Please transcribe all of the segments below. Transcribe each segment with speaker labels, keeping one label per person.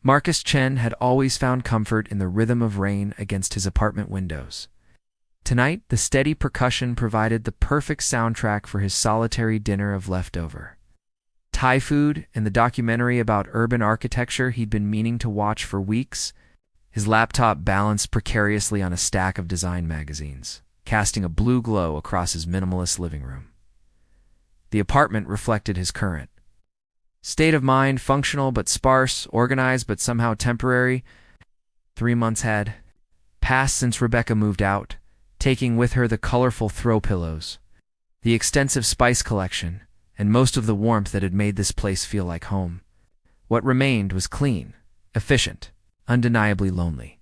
Speaker 1: Marcus Chen had always found comfort in the rhythm of rain against his apartment windows. Tonight, the steady percussion provided the perfect soundtrack for his solitary dinner of leftover Thai food and the documentary about urban architecture he'd been meaning to watch for weeks. His laptop balanced precariously on a stack of design magazines, casting a blue glow across his minimalist living room. The apartment reflected his current state of mind, functional but sparse, organized but somehow temporary. 3 months had passed since Rebecca moved out, taking with her the colorful throw pillows, the extensive spice collection, and most of the warmth that had made this place feel like home. What remained was clean, efficient, undeniably lonely.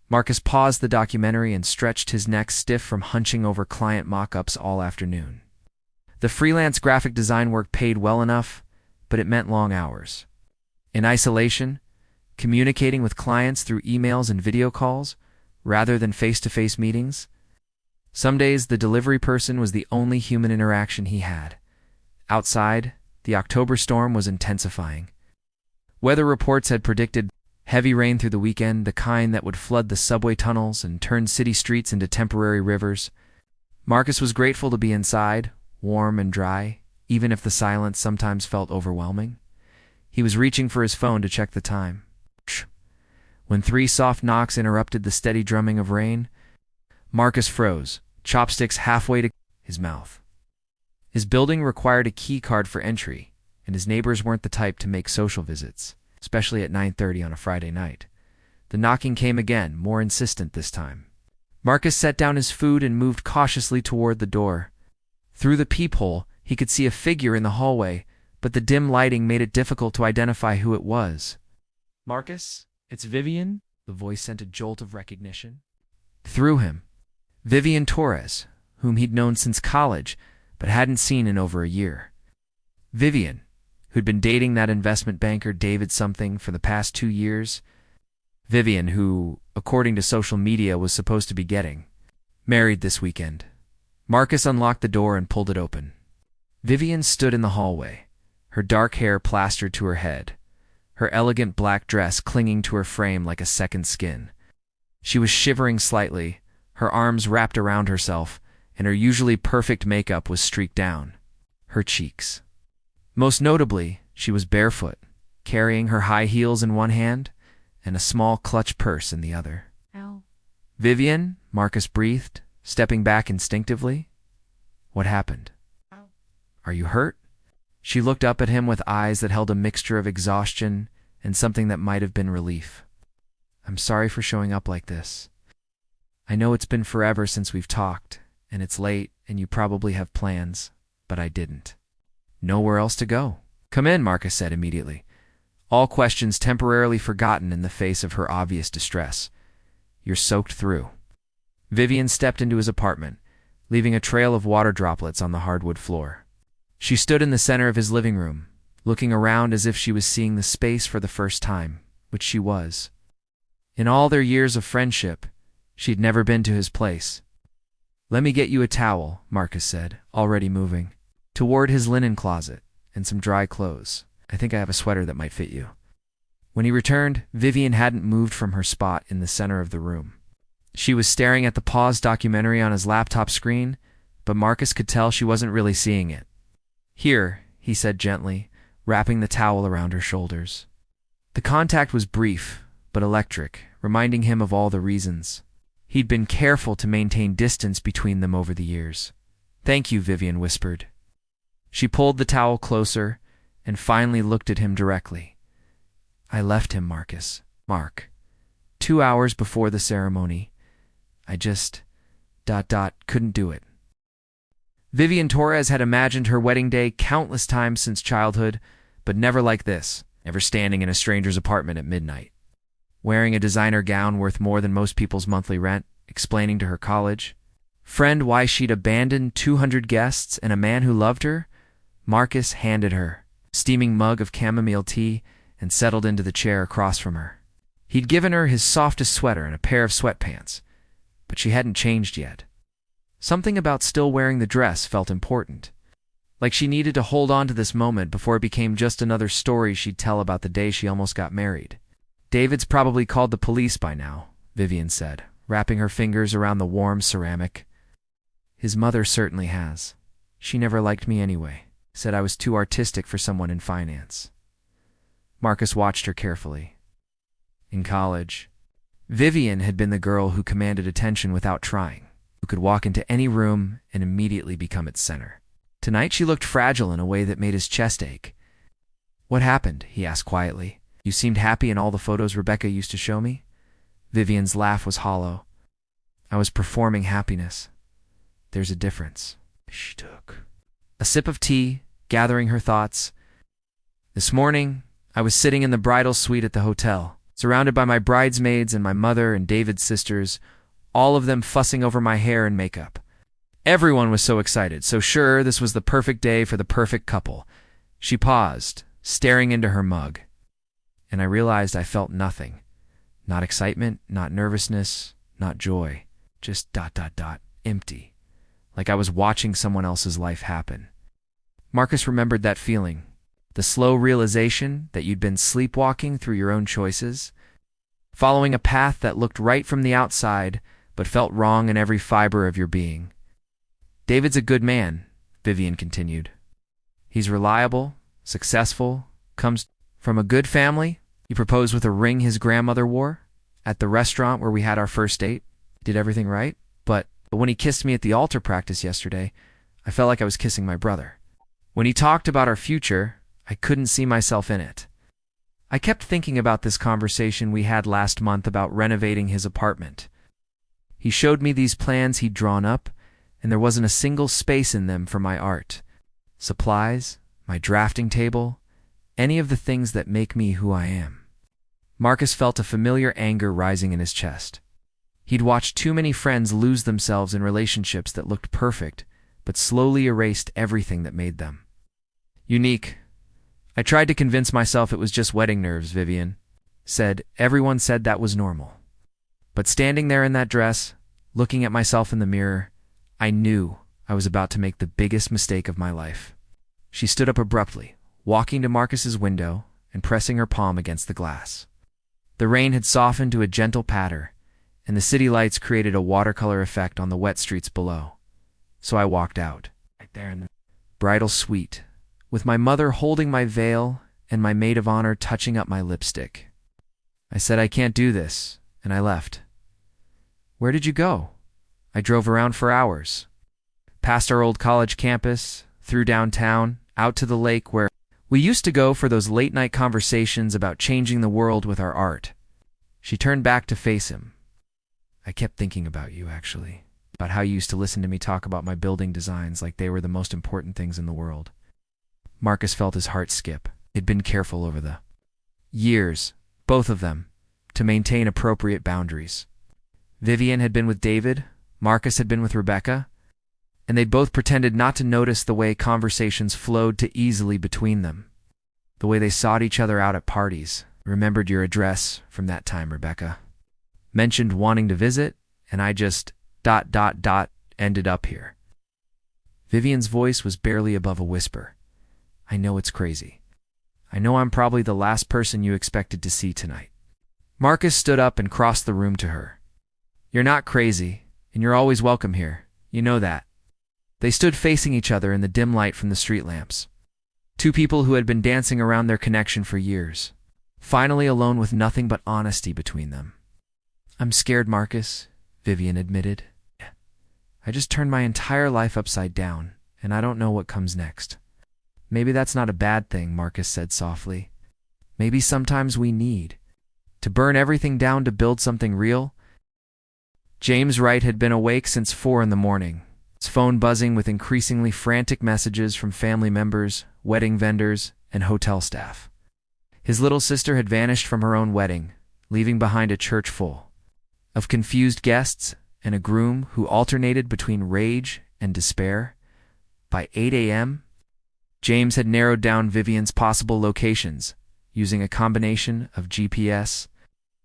Speaker 1: Marcus paused the documentary and stretched his neck stiff from hunching over client mock-ups all afternoon. The freelance graphic design work paid well enough, but it meant long hours. In isolation, communicating with clients through emails and video calls, rather than face-to-face meetings. Some days, the delivery person was the only human interaction he had. Outside, the October storm was intensifying. Weather reports had predicted heavy rain through the weekend, the kind that would flood the subway tunnels and turn city streets into temporary rivers. Marcus was grateful to be inside, warm and dry, even if the silence sometimes felt overwhelming. He was reaching for his phone to check the time. When 3 soft knocks interrupted the steady drumming of rain, Marcus froze, chopsticks halfway to his mouth. His building required a key card for entry, and his neighbors weren't the type to make social visits, especially at 9:30 on a Friday night. The knocking came again, more insistent this time. Marcus set down his food and moved cautiously toward the door. Through the peephole, he could see a figure in the hallway, but the dim lighting made it difficult to identify who it was. "Marcus, it's Vivian," the voice sent a jolt of recognition. Through him, Vivian Torres, whom he'd known since college, but hadn't seen in over a year. Vivian, who'd been dating that investment banker David something for the past 2 years. Vivian, who, according to social media, was supposed to be getting married this weekend. Marcus unlocked the door and pulled it open. Vivian stood in the hallway, her dark hair plastered to her head, her elegant black dress clinging to her frame like a second skin. She was shivering slightly, her arms wrapped around herself, and her usually perfect makeup was streaked down her cheeks. Most notably, she was barefoot, carrying her high heels in one hand and a small clutch purse in the other.
Speaker 2: "Ow."
Speaker 1: "Vivian," Marcus breathed, stepping back instinctively. "What happened?
Speaker 2: "Ow."
Speaker 1: Are you hurt?" She looked up at him with eyes that held a mixture of exhaustion and something that might have been relief. "I'm sorry for showing up like this. I know it's been forever since we've talked, and it's late, and you probably have plans, but I didn't. Nowhere else to go." "Come in," Marcus said immediately, all questions temporarily forgotten in the face of her obvious distress. "You're soaked through." Vivian stepped into his apartment, leaving a trail of water droplets on the hardwood floor. She stood in the center of his living room, looking around as if she was seeing the space for the first time, which she was. In all their years of friendship, she'd never been to his place. "Let me get you a towel," Marcus said, already moving toward his linen closet and some dry clothes. "I think I have a sweater that might fit you." When he returned, Vivian hadn't moved from her spot in the center of the room. She was staring at the paused documentary on his laptop screen, but Marcus could tell she wasn't really seeing it. "Here," he said gently, wrapping the towel around her shoulders. The contact was brief, but electric, reminding him of all the reasons he'd been careful to maintain distance between them over the years. "Thank you," Vivian whispered. She pulled the towel closer and finally looked at him directly. "I left him, Marcus. Mark. 2 hours before the ceremony. I just... couldn't do it." Vivian Torres had imagined her wedding day countless times since childhood, but never like this, never standing in a stranger's apartment at midnight, wearing a designer gown worth more than most people's monthly rent, explaining to her college friend why she'd abandoned 200 guests and a man who loved her. Marcus handed her a steaming mug of chamomile tea and settled into the chair across from her. He'd given her his softest sweater and a pair of sweatpants, but she hadn't changed yet. Something about still wearing the dress felt important. like she needed to hold on to this moment before it became just another story she'd tell about the day she almost got married. "David's probably called the police by now," Vivian said, wrapping her fingers around the warm ceramic. "His mother certainly has. She never liked me anyway, said I was too artistic for someone in finance." Marcus watched her carefully. In college, Vivian had been the girl who commanded attention without trying, who could walk into any room and immediately become its center. Tonight she looked fragile in a way that made his chest ache. "What happened?" he asked quietly. "You seemed happy in all the photos Rebecca used to show me." Vivian's laugh was hollow. "I was performing happiness. There's a difference." She took a sip of tea, gathering her thoughts. "This morning, I was sitting in the bridal suite at the hotel, surrounded by my bridesmaids and my mother and David's sisters, all of them fussing over my hair and makeup. Everyone was so excited, so sure this was the perfect day for the perfect couple." She paused, staring into her mug. "And I realized I felt nothing. Not excitement, not nervousness, not joy. Just ... empty. Like I was watching someone else's life happen." Marcus remembered that feeling. The slow realization that you'd been sleepwalking through your own choices, following a path that looked right from the outside but felt wrong in every fiber of your being. "David's a good man," Vivian continued. "He's reliable, successful, comes from a good family. He proposed with a ring his grandmother wore at the restaurant where we had our first date. Did everything right. But when he kissed me at the altar practice yesterday, I felt like I was kissing my brother. When he talked about our future, I couldn't see myself in it. I kept thinking about this conversation we had last month about renovating his apartment. He showed me these plans he'd drawn up, and there wasn't a single space in them for my art, supplies, my drafting table, any of the things that make me who I am." Marcus felt a familiar anger rising in his chest. He'd watched too many friends lose themselves in relationships that looked perfect, but slowly erased everything that made them unique. "I tried to convince myself it was just wedding nerves," Vivian said. "Everyone said that was normal. But standing there in that dress, looking at myself in the mirror, I knew I was about to make the biggest mistake of my life." She stood up abruptly, walking to Marcus's window and pressing her palm against the glass. The rain had softened to a gentle patter, and the city lights created a watercolor effect on the wet streets below. So I walked out, right there in the bridal suite, with my mother holding my veil and my maid of honor touching up my lipstick. I said, "I can't do this," and I left. "Where did you go?" "I drove around for hours. Past our old college campus, through downtown, out to the lake where we used to go for those late-night conversations about changing the world with our art." She turned back to face him. "I kept thinking about you, actually. About how you used to listen to me talk about my building designs like they were the most important things in the world." Marcus felt his heart skip. He'd been careful over the years, both of them, to maintain appropriate boundaries. Vivian had been with David, Marcus had been with Rebecca, and they'd both pretended not to notice the way conversations flowed too easily between them. The way they sought each other out at parties. "Remembered your address from that time, Rebecca. Mentioned wanting to visit, and I just ... ended up here." Vivian's voice was barely above a whisper. "I know it's crazy. I know I'm probably the last person you expected to see tonight." Marcus stood up and crossed the room to her. "You're not crazy, and you're always welcome here. You know that." They stood facing each other in the dim light from the street lamps. Two people who had been dancing around their connection for years, finally alone with nothing but honesty between them. "I'm scared, Marcus," Vivian admitted. "I just turned my entire life upside down, and I don't know what comes next." "Maybe that's not a bad thing," Marcus said softly. "Maybe sometimes we need to burn everything down to build something real." James Wright had been awake since 4 in the morning, his phone buzzing with increasingly frantic messages from family members, wedding vendors, and hotel staff. His little sister had vanished from her own wedding, leaving behind a church full of confused guests and a groom who alternated between rage and despair. By 8 a.m., James had narrowed down Vivian's possible locations, using a combination of GPS,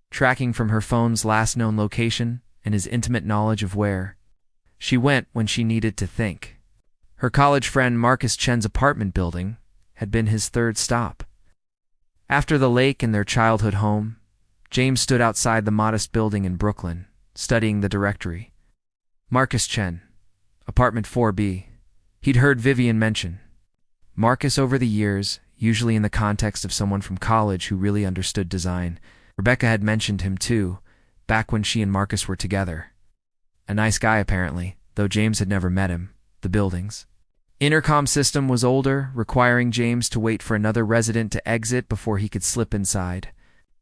Speaker 1: tracking from her phone's last known location, and his intimate knowledge of where she went when she needed to think. Her college friend Marcus Chen's apartment building had been his third stop. After the lake and their childhood home, James stood outside the modest building in Brooklyn, studying the directory. Marcus Chen, apartment 4B. He'd heard Vivian mention Marcus over the years, usually in the context of someone from college who really understood design. Rebecca had mentioned him too, back when she and Marcus were together. A nice guy apparently, though James had never met him. The building's intercom system was older, requiring James to wait for another resident to exit before he could slip inside.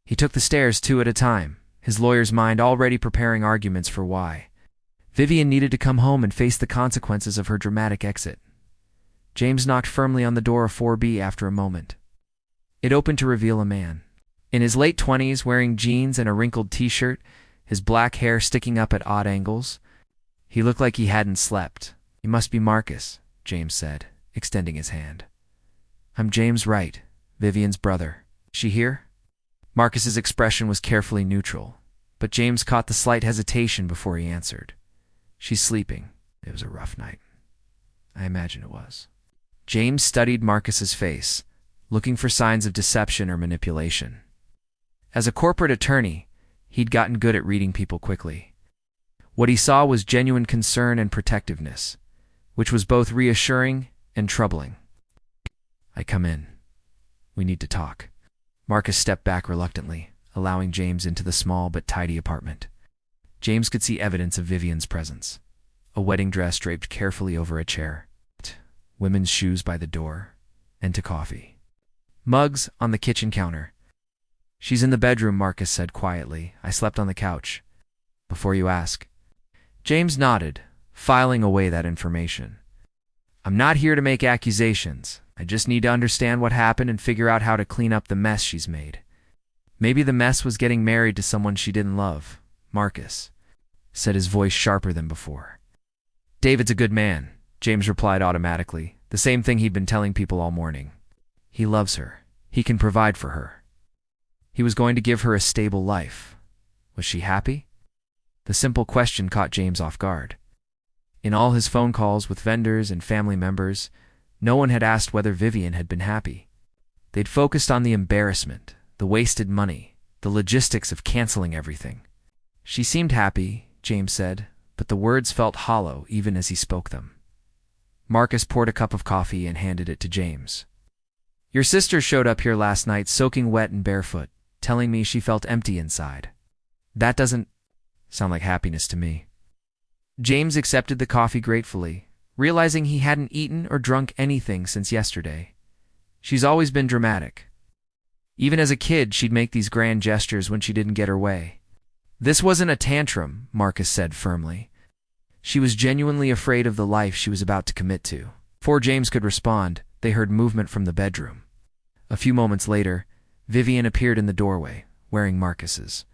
Speaker 1: He took the stairs 2 at a time, his lawyer's mind already preparing arguments for why Vivian needed to come home and face the consequences of her dramatic exit. James knocked firmly on the door of 4B after a moment. It opened to reveal a man. In his late 20s, wearing jeans and a wrinkled t-shirt, his black hair sticking up at odd angles. He looked like he hadn't slept. "You must be Marcus," James said, extending his hand. "I'm James Wright, Vivian's brother. Is she here?" Marcus's expression was carefully neutral, but James caught the slight hesitation before he answered. "She's sleeping. It was a rough night." "I imagine it was." James studied Marcus's face, looking for signs of deception or manipulation. As a corporate attorney, he'd gotten good at reading people quickly. What he saw was genuine concern and protectiveness, which was both reassuring and troubling. "I come in. We need to talk." Marcus stepped back reluctantly, allowing James into the small but tidy apartment. James could see evidence of Vivian's presence. A wedding dress draped carefully over a chair, women's shoes by the door, and to coffee. Mugs on the kitchen counter. "She's in the bedroom," Marcus said quietly. "I slept on the couch." "Before you ask." James nodded, filing away that information. "I'm not here to make accusations. I just need to understand what happened and figure out how to clean up the mess she's made." "Maybe the mess was getting married to someone she didn't love," Marcus said, his voice sharper than before. "David's a good man," James replied automatically, the same thing he'd been telling people all morning. "He loves her. He can provide for her. He was going to give her a stable life. Was she happy?" The simple question caught James off guard. In all his phone calls with vendors and family members, no one had asked whether Vivian had been happy. They'd focused on the embarrassment, the wasted money, the logistics of canceling everything. "She seemed happy," James said, but the words felt hollow even as he spoke them. Marcus poured a cup of coffee and handed it to James. "Your sister showed up here last night soaking wet and barefoot, telling me she felt empty inside. That doesn't sound like happiness to me." James accepted the coffee gratefully, realizing he hadn't eaten or drunk anything since yesterday. "She's always been dramatic. Even as a kid, she'd make these grand gestures when she didn't get her way." "This wasn't a tantrum," Marcus said firmly. "She was genuinely afraid of the life she was about to commit to." Before James could respond, they heard movement from the bedroom. A few moments later, Vivian appeared in the doorway, wearing Marcus's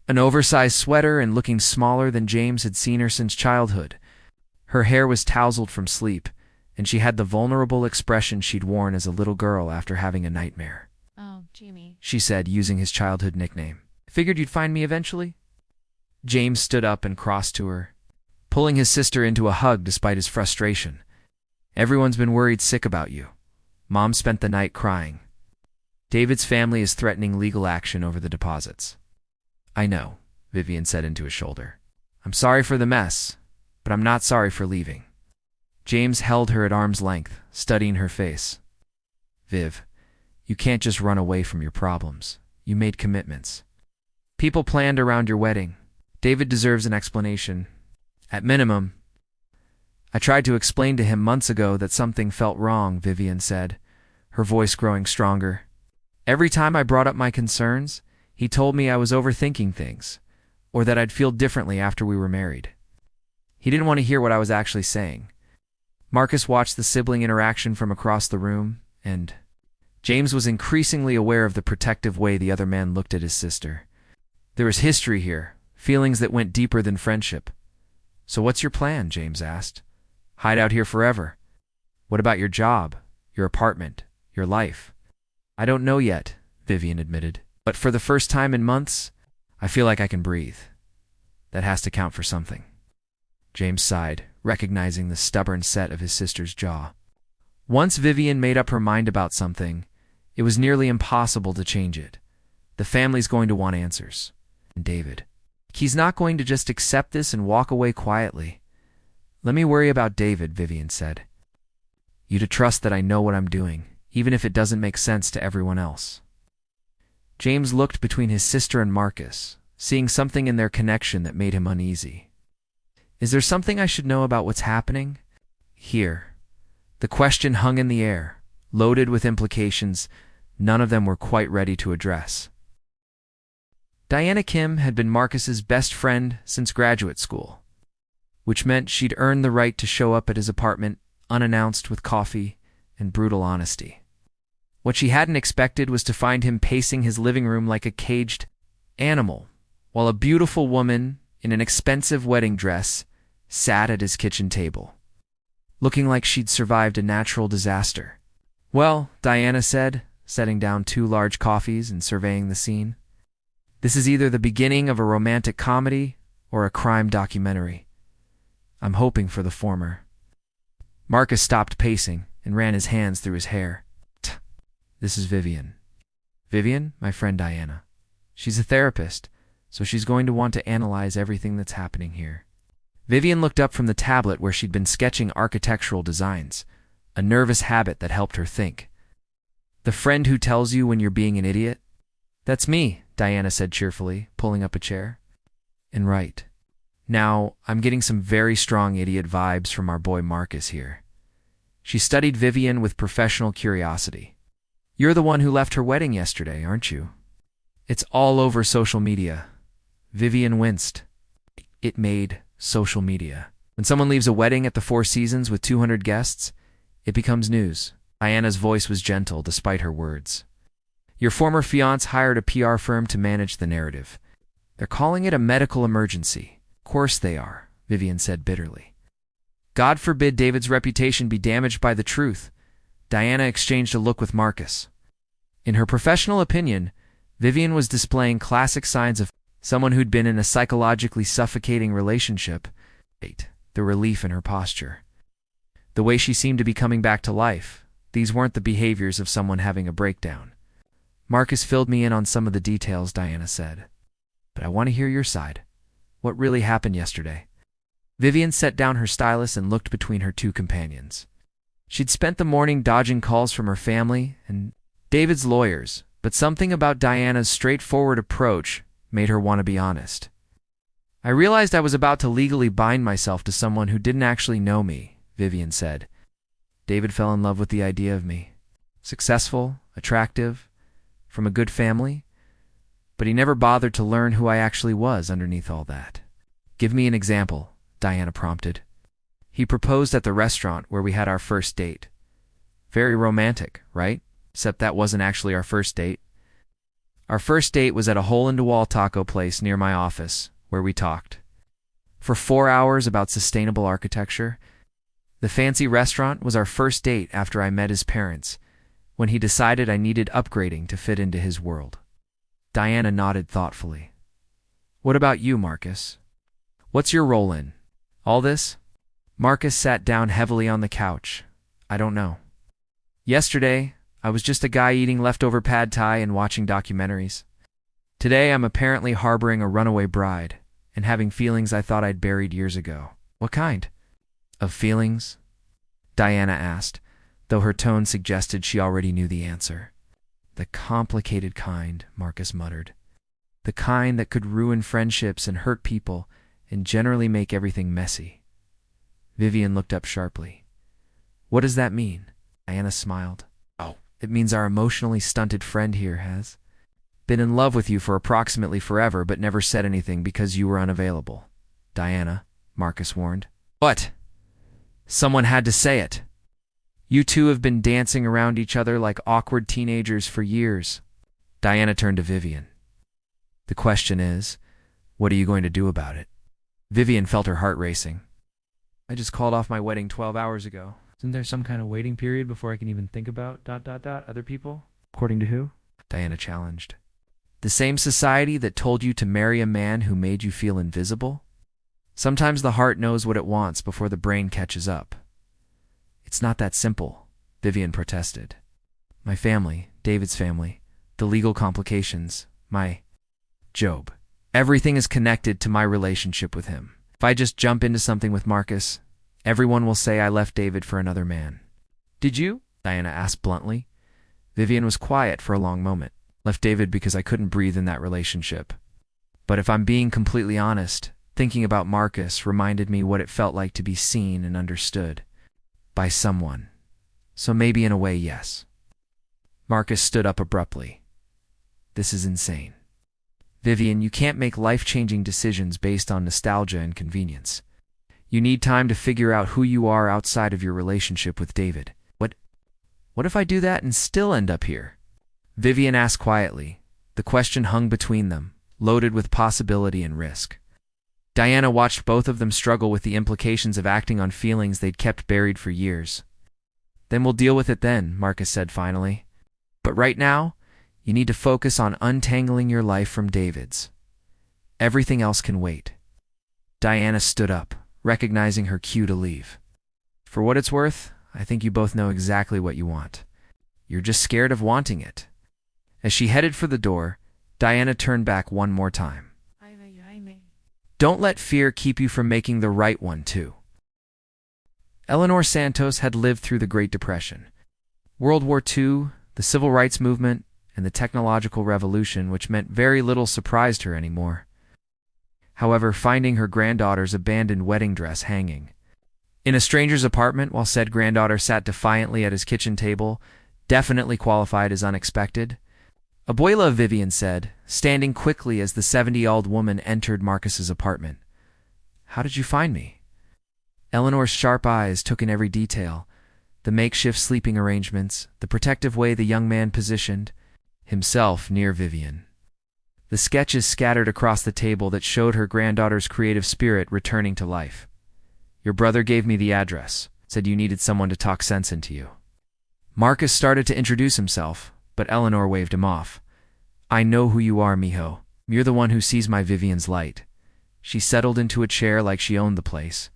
Speaker 1: an oversized sweater and looking smaller than James had seen her since childhood. Her hair was tousled from sleep, and she had the vulnerable expression she'd worn as a little girl after having a nightmare.
Speaker 2: "Oh, Jimmy,"
Speaker 1: she said, using his childhood nickname. "Figured you'd find me eventually?" James stood up and crossed to her, pulling his sister into a hug despite his frustration. "Everyone's been worried sick about you. Mom spent the night crying. David's family is threatening legal action over the deposits." "I know," Vivian said into his shoulder. "I'm sorry for the mess, but I'm not sorry for leaving." James held her at arm's length, studying her face. "Viv, you can't just run away from your problems. You made commitments. People planned around your wedding. David deserves an explanation. At minimum." "I tried to explain to him months ago that something felt wrong," Vivian said, her voice growing stronger. "Every time I brought up my concerns, he told me I was overthinking things, or that I'd feel differently after we were married. He didn't want to hear what I was actually saying." Marcus watched the sibling interaction from across the room, and James was increasingly aware of the protective way the other man looked at his sister. There was history here, feelings that went deeper than friendship. "So what's your plan?" James asked. "Hide out here forever? What about your job, your apartment, your life?" "I don't know yet," Vivian admitted. "But for the first time in months, I feel like I can breathe. That has to count for something." James sighed, recognizing the stubborn set of his sister's jaw. Once Vivian made up her mind about something, it was nearly impossible to change it. The family's going to want answers. And David. He's not going to just accept this and walk away quietly. Let me worry about David, Vivian said. You to trust that I know what I'm doing, even if it doesn't make sense to everyone else. James looked between his sister and Marcus, seeing something in their connection that made him uneasy. Is there something I should know about what's happening? Here. The question hung in the air, loaded with implications none of them were quite ready to address. Diana Kim had been Marcus's best friend since graduate school, which meant she'd earned the right to show up at his apartment unannounced with coffee and brutal honesty. What she hadn't expected was to find him pacing his living room like a caged animal, while a beautiful woman in an expensive wedding dress sat at his kitchen table, looking like she'd survived a natural disaster. Well, Diana said, setting down 2 large coffees and surveying the scene. This is either the beginning of a romantic comedy or a crime documentary. I'm hoping for the former. Marcus stopped pacing and ran his hands through his hair. This is Vivian. Vivian, my friend Diana. She's a therapist, so she's going to want to analyze everything that's happening here. Vivian looked up from the tablet where she'd been sketching architectural designs, a nervous habit that helped her think. The friend who tells you when you're being an idiot? That's me, Diana said cheerfully, pulling up a chair. And right. Now, I'm getting some very strong idiot vibes from our boy Marcus here. She studied Vivian with professional curiosity. You're the one who left her wedding yesterday, aren't you? It's all over social media. Vivian winced. It made social media. When someone leaves a wedding at the Four Seasons with 200 guests, it becomes news. Diana's voice was gentle despite her words. Your former fiancé hired a PR firm to manage the narrative. They're calling it a medical emergency. Of course they are, Vivian said bitterly. God forbid David's reputation be damaged by the truth. Diana exchanged a look with Marcus. In her professional opinion, Vivian was displaying classic signs of someone who'd been in a psychologically suffocating relationship. The relief in her posture. The way she seemed to be coming back to life. These weren't the behaviors of someone having a breakdown. Marcus filled me in on some of the details, Diana said. But I want to hear your side. What really happened yesterday? Vivian set down her stylus and looked between her 2 companions. She'd spent the morning dodging calls from her family and David's lawyers, but something about Diana's straightforward approach made her want to be honest. I realized I was about to legally bind myself to someone who didn't actually know me, Vivian said. David fell in love with the idea of me. Successful, attractive, from a good family, but he never bothered to learn who I actually was underneath all that. Give me an example, Diana prompted. He proposed at the restaurant where we had our first date. Very romantic, right? Except that wasn't actually our first date. Our first date was at a hole-in-the-wall taco place near my office, where we talked. For 4 hours about sustainable architecture. The fancy restaurant was our first date after I met his parents, when he decided I needed upgrading to fit into his world. Diana nodded thoughtfully. What about you, Marcus? What's your role in all this? Marcus sat down heavily on the couch. I don't know. Yesterday, I was just a guy eating leftover pad thai and watching documentaries. Today, I'm apparently harboring a runaway bride and having feelings I thought I'd buried years ago. What kind of feelings? Diana asked, though her tone suggested she already knew the answer. The complicated kind, Marcus muttered. The kind that could ruin friendships and hurt people and generally make everything messy. Vivian looked up sharply. What does that mean? Diana smiled. Oh, it means our emotionally stunted friend here has been in love with you for approximately forever but never said anything because you were unavailable. Diana, Marcus warned. What? Someone had to say it. You two have been dancing around each other like awkward teenagers for years. Diana turned to Vivian. The question is, what are you going to do about it? Vivian felt her heart racing. I just called off my wedding 12 hours ago. Isn't there some kind of waiting period before I can even think about ... other people? According to who? Diana challenged. The same society that told you to marry a man who made you feel invisible? Sometimes the heart knows what it wants before the brain catches up. It's not that simple, Vivian protested. My family, David's family, the legal complications, my Job. Everything is connected to my relationship with him. If I just jump into something with Marcus, everyone will say I left David for another man. Did you? Diana asked bluntly. Vivian was quiet for a long moment. Left David because I couldn't breathe in that relationship. But if I'm being completely honest, thinking about Marcus reminded me what it felt like to be seen and understood by someone. So maybe in a way, yes. Marcus stood up abruptly. This is insane. Vivian, you can't make life-changing decisions based on nostalgia and convenience. You need time to figure out who you are outside of your relationship with David. What if I do that and still end up here? Vivian asked quietly. The question hung between them, loaded with possibility and risk. Diana watched both of them struggle with the implications of acting on feelings they'd kept buried for years. Then we'll deal with it then, Marcus said finally. But right now, you need to focus on untangling your life from David's. Everything else can wait. Diana stood up, recognizing her cue to leave. For what it's worth, I think you both know exactly what you want. You're just scared of wanting it. As she headed for the door, Diana turned back one more time. Don't let fear keep you from making the right one, too. Eleanor Santos had lived through the Great Depression, World War II, the Civil Rights Movement, and the technological revolution, which meant very little surprised her anymore. However, finding her granddaughter's abandoned wedding dress hanging in a stranger's apartment while said granddaughter sat defiantly at his kitchen table definitely qualified as unexpected. Abuela, Vivian said, standing quickly as the 70-year-old woman entered Marcus's apartment. How did you find me? Eleanor's sharp eyes took in every detail, the makeshift sleeping arrangements, the protective way the young man positioned himself near Vivian. The sketches scattered across the table that showed her granddaughter's creative spirit returning to life. Your brother gave me the address, said you needed someone to talk sense into you. Marcus started to introduce himself, but Eleanor waved him off. I know who you are, mijo. You're the one who sees my Vivian's light. She settled into a chair like she owned the place.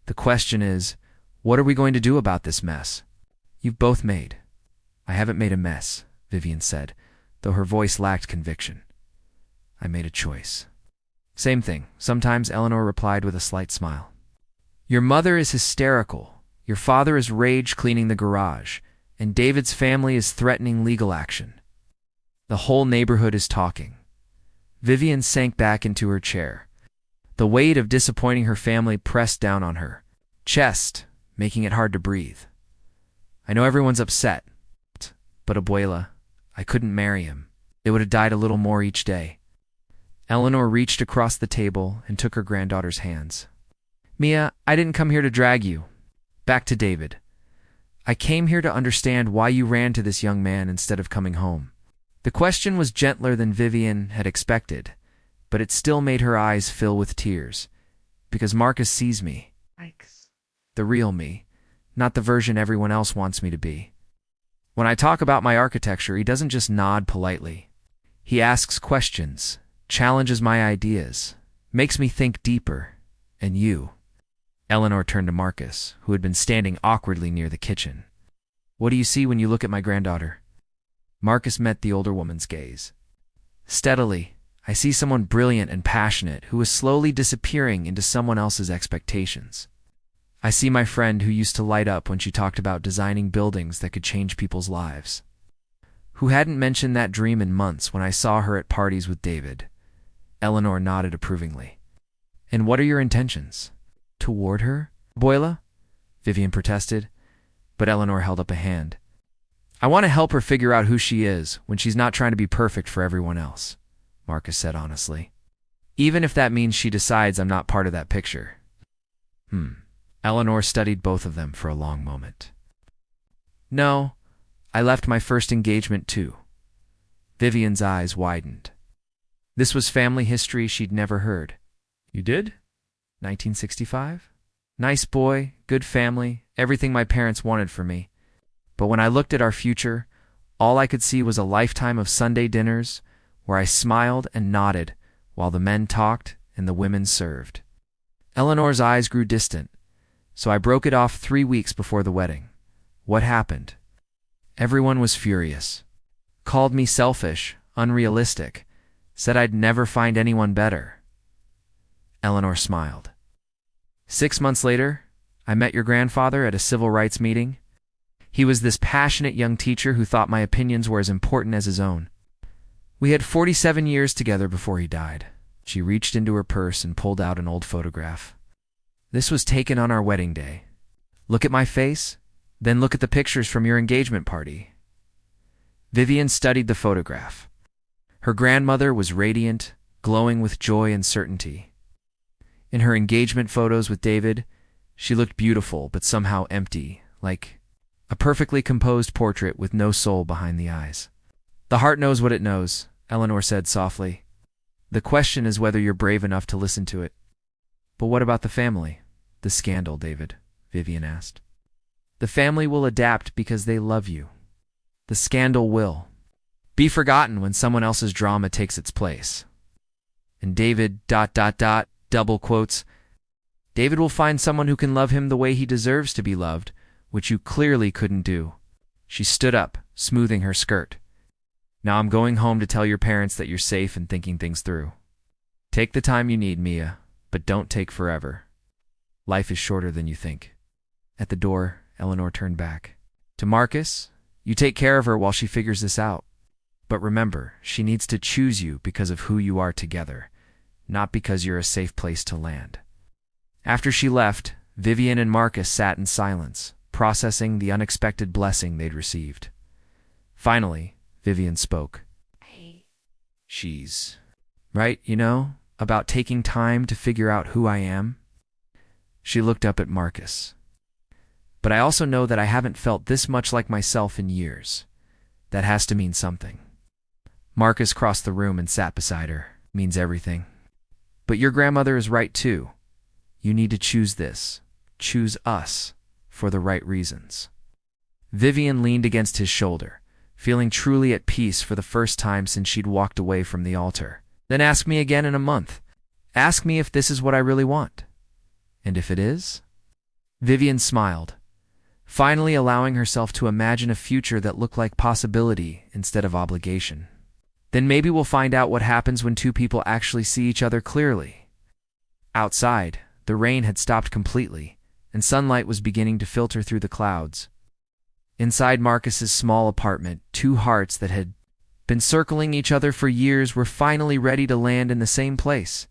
Speaker 1: The question is, what are we going to do about this mess you've both made? I haven't made a mess, Vivian said, though her voice lacked conviction. I made a choice. Same thing, sometimes Eleanor replied with a slight smile. Your mother is hysterical. Your father is rage cleaning the garage, and David's family is threatening legal action. The whole neighborhood is talking. Vivian sank back into her chair. The weight of disappointing her family pressed down on her chest, making it hard to breathe. I know everyone's upset, but Abuela, I couldn't marry him. They would have died a little more each day. Eleanor reached across the table and took her granddaughter's hands. Mia, I didn't come here to drag you. Back to David. I came here to understand why you ran to this young man instead of coming home. The question was gentler than Vivian had expected, but it still made her eyes fill with tears. Because Marcus sees me. The real me, not the version everyone else wants me to be. When I talk about my architecture, he doesn't just nod politely. He asks questions, challenges my ideas, makes me think deeper. And you? Eleanor turned to Marcus, who had been standing awkwardly near the kitchen. What do you see when you look at my granddaughter? Marcus met the older woman's gaze. Steadily, I see someone brilliant and passionate who is slowly disappearing into someone else's expectations. I see my friend who used to light up when she talked about designing buildings that could change people's lives, who hadn't mentioned that dream in months when I saw her at parties with David. Eleanor nodded approvingly. And what are your intentions? Toward her? Abuela? Vivian protested, but Eleanor held up a hand. I want to help her figure out who she is when she's not trying to be perfect for everyone else, Marcus said honestly. Even if that means she decides I'm not part of that picture. Eleanor studied both of them for a long moment. No, I left my first engagement too. Vivian's eyes widened. This was family history she'd never heard. You did? 1965? Nice boy, good family, everything my parents wanted for me. But when I looked at our future, all I could see was a lifetime of Sunday dinners where I smiled and nodded while the men talked and the women served. Eleanor's eyes grew distant. So I broke it off 3 weeks before the wedding. What happened? Everyone was furious. Called me selfish, unrealistic, said I'd never find anyone better. Eleanor smiled. 6 months later, I met your grandfather at a civil rights meeting. He was this passionate young teacher who thought my opinions were as important as his own. We had 47 years together before he died. She reached into her purse and pulled out an old photograph. This was taken on our wedding day. Look at my face, then look at the pictures from your engagement party. Vivian studied the photograph. Her grandmother was radiant, glowing with joy and certainty. In her engagement photos with David, she looked beautiful but somehow empty, like a perfectly composed portrait with no soul behind the eyes. The heart knows what it knows, Eleanor said softly. The question is whether you're brave enough to listen to it. But what about the family? The scandal, David, Vivian asked. The family will adapt because they love you. The scandal will be forgotten when someone else's drama takes its place. And David, double quotes, David will find someone who can love him the way he deserves to be loved, which you clearly couldn't do. She stood up, smoothing her skirt. Now I'm going home to tell your parents that you're safe and thinking things through. Take the time you need, Mia, but don't take forever. Life is shorter than you think. At the door, Eleanor turned back. To Marcus, you take care of her while she figures this out. But remember, she needs to choose you because of who you are together, not because you're a safe place to land. After she left, Vivian and Marcus sat in silence, processing the unexpected blessing they'd received. Finally, Vivian spoke. She's right, about taking time to figure out who I am. She looked up at Marcus. But I also know that I haven't felt this much like myself in years. That has to mean something. Marcus crossed the room and sat beside her. Means everything. But your grandmother is right too. You need to choose this. Choose us for the right reasons. Vivian leaned against his shoulder, feeling truly at peace for the first time since she'd walked away from the altar. Then ask me again in a month. Ask me if this is what I really want. And if it is? Vivian smiled, finally allowing herself to imagine a future that looked like possibility instead of obligation. Then maybe we'll find out what happens when two people actually see each other clearly. Outside, the rain had stopped completely, and sunlight was beginning to filter through the clouds. Inside Marcus's small apartment, two hearts that had been circling each other for years were finally ready to land in the same place.